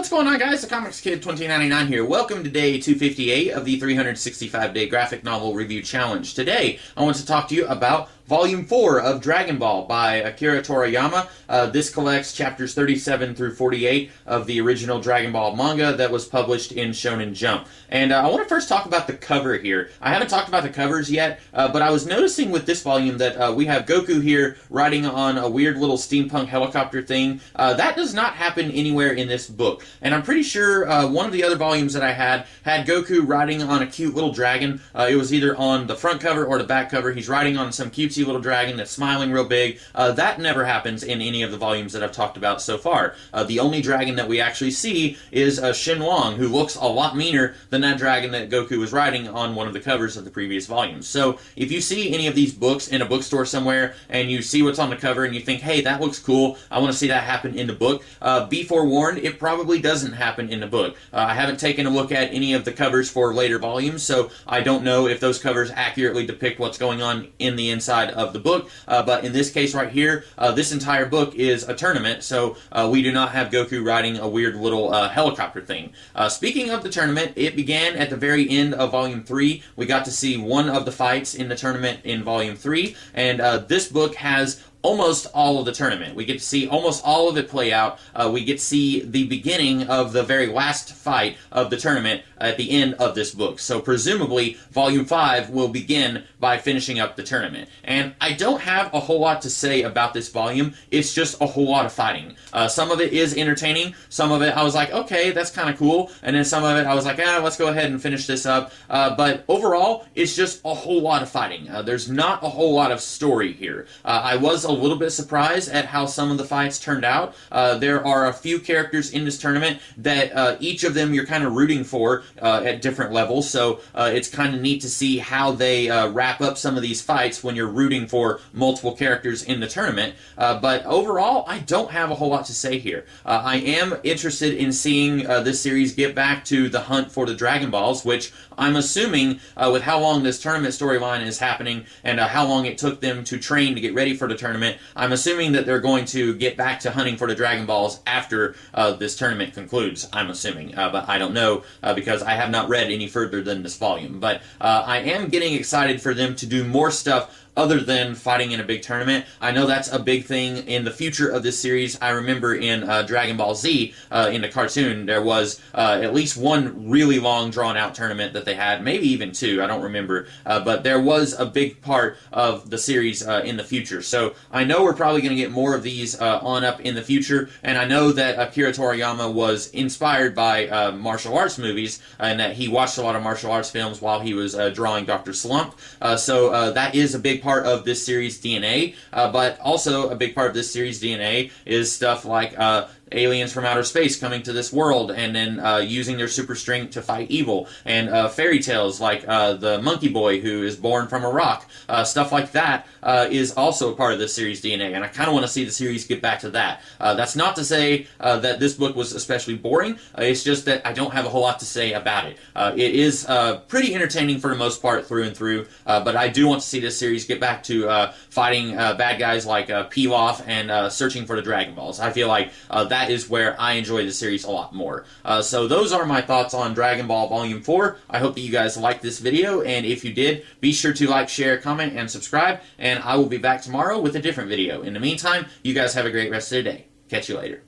What's going on, guys? The Comics Kid 2099 here. Welcome to day 258 of the 365-day graphic novel review challenge. Today, I want to talk to you about Volume 4 of Dragon Ball by Akira Toriyama. This collects chapters 37 through 48 of the original Dragon Ball manga that was published in Shonen Jump. And I want to first talk about the cover here. I haven't talked about the covers yet, but I was noticing with this volume that we have Goku here riding on a weird little steampunk helicopter thing. That does not happen anywhere in this book. And I'm pretty sure one of the other volumes that I had Goku riding on a cute little dragon. It was either on the front cover or the back cover. He's riding on some cutesy little dragon that's smiling real big. That never happens in any of the volumes that I've talked about so far. The only dragon that we actually see is Shenlong, who looks a lot meaner than that dragon that Goku was riding on one of the covers of the previous volumes. So if you see any of these books in a bookstore somewhere and you see what's on the cover and you think, hey, that looks cool, I want to see that happen in the book, be forewarned, it probably doesn't happen in the book. I haven't taken a look at any of the covers for later volumes, so I don't know if those covers accurately depict what's going on in the inside of the book, but in this case right here, this entire book is a tournament, so we do not have Goku riding a weird little helicopter thing. Speaking of the tournament, it began at the very end of Volume 3. We got to see one of the fights in the tournament in Volume 3, and this book has almost all of the tournament. We get to see almost all of it play out. We get to see the beginning of the very last fight of the tournament at the end of this book. So presumably, Volume 5 will begin by finishing up the tournament. And I don't have a whole lot to say about this volume. It's just a whole lot of fighting. Some of it is entertaining. Some of it I was like, okay, that's kind of cool. And then some of it I was like, let's go ahead and finish this up. But overall, it's just a whole lot of fighting. There's not a whole lot of story here. I was a little bit surprised at how some of the fights turned out. There are a few characters in this tournament that each of them you're kind of rooting for at different levels, so it's kind of neat to see how they wrap up some of these fights when you're rooting for multiple characters in the tournament. But overall, I don't have a whole lot to say here. I am interested in seeing this series get back to the hunt for the Dragon Balls, which I'm assuming with how long this tournament storyline is happening and how long it took them to train to get ready for the tournament, I'm assuming that they're going to get back to hunting for the Dragon Balls after this tournament concludes, I'm assuming. But I don't know because I have not read any further than this volume. But I am getting excited for them to do more stuff other than fighting in a big tournament. I know that's a big thing in the future of this series. I remember in Dragon Ball Z, in the cartoon, there was at least one really long, drawn-out tournament that they had, maybe even two, I don't remember, but there was a big part of the series in the future. So I know we're probably going to get more of these on up in the future, and I know that Akira Toriyama was inspired by martial arts movies, and that he watched a lot of martial arts films while he was drawing Dr. Slump, so that is a big part of this series' DNA, but also a big part of this series' DNA is stuff like aliens from outer space coming to this world and then using their super strength to fight evil, and fairy tales like the Monkey Boy who is born from a rock. Stuff like that is also a part of this series' DNA, and I kind of want to see the series get back to that. That's not to say that this book was especially boring. It's just that I don't have a whole lot to say about it. It is pretty entertaining for the most part through and through, but I do want to see this series get back to fighting bad guys like Pilaf and searching for the Dragon Balls. I feel like that is where I enjoy the series a lot more. So those are my thoughts on Dragon Ball Volume 4. I hope that you guys liked this video, and if you did, be sure to like, share, comment, and subscribe, and I will be back tomorrow with a different video. In the meantime, you guys have a great rest of the day. Catch you later.